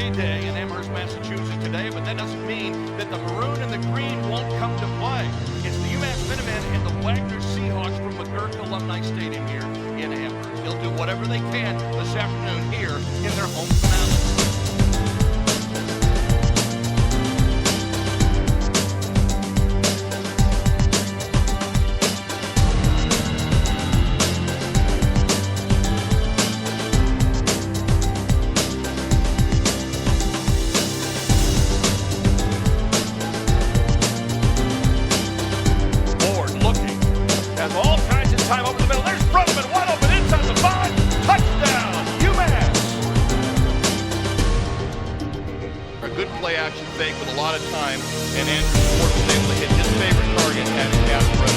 lovely day in Amherst, Massachusetts today, but that doesn't mean that the maroon and the green won't come to play. It's the UMass Minutemen and the Wagner Seahawks from McGurk Alumni Stadium here in Amherst. They'll do whatever they can this afternoon here in their home finale. All kinds of time over the middle. There's Brugman wide open inside the 5. Touchdown, UMass. A good play action fake with a lot of time, and Andrew Ford was able to hit his favorite target at his pass rush.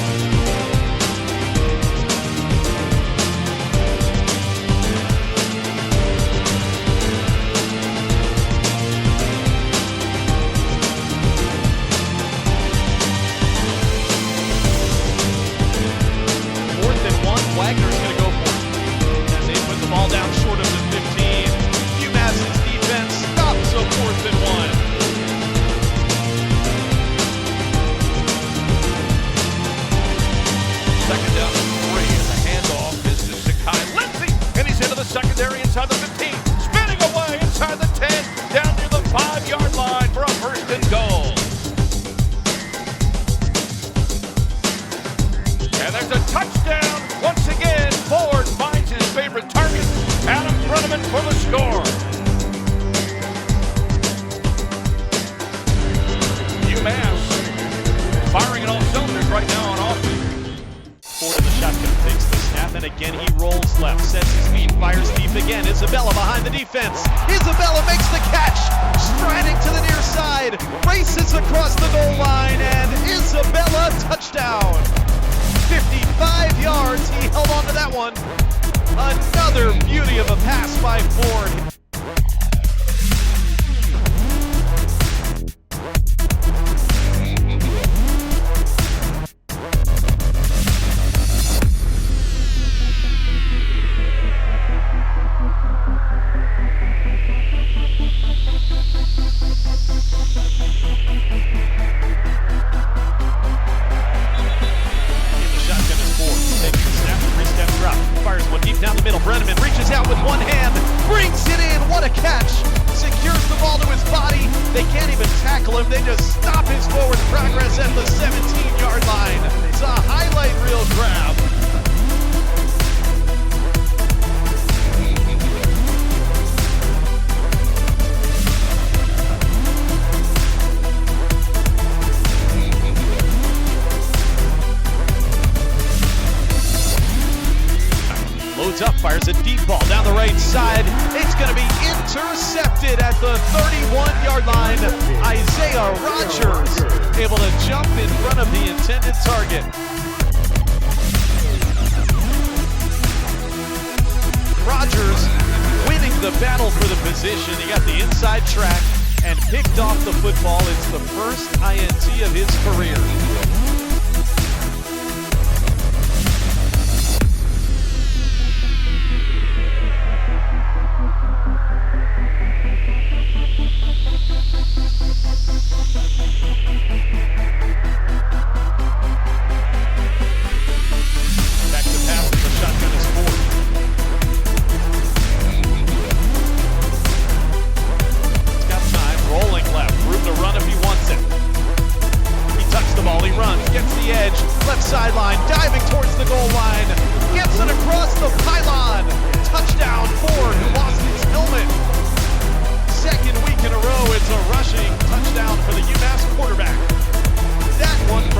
Wagner's going to go for it. And they put the ball down short of the 15. UMass's defense stops, so 4th and 1. Second down and 3, and the handoff is to Sakai Lindsey, and he's into the secondary inside the 15, spinning away inside the 10, down near the 5-yard line for a 1st and goal. And there's a touchdown. Once again, Ford finds his favorite target, Adam Brugman for the score. UMass firing on all cylinders right now on offense. Ford in the shotgun takes the snap, and again he rolls left, sets his feet, fires deep again. Isabella behind the defense. Isabella makes the catch, striding to the near side, races across the goal line, and Isabella touchdown. 55 yards, he held on to that one. Another beauty of a pass by Ford. Down the middle, Brenneman reaches out with one hand, brings it in, what a catch! Secures the ball to his body, they can't even tackle him, they just stop his forward progress at the 17-yard line. It's a highlight reel grab. Loads up, fires a deep ball down the right side. It's going to be intercepted at the 31-yard line. Isaiah Rogers able to jump in front of the intended target. Rogers winning the battle for the position. He got the inside track and picked off the football. It's the first INT of his career. Left sideline, diving towards the goal line, gets it across the pylon. Touchdown, Ford, who lost his helmet. Second week in a row, it's a rushing touchdown for the UMass quarterback. That one from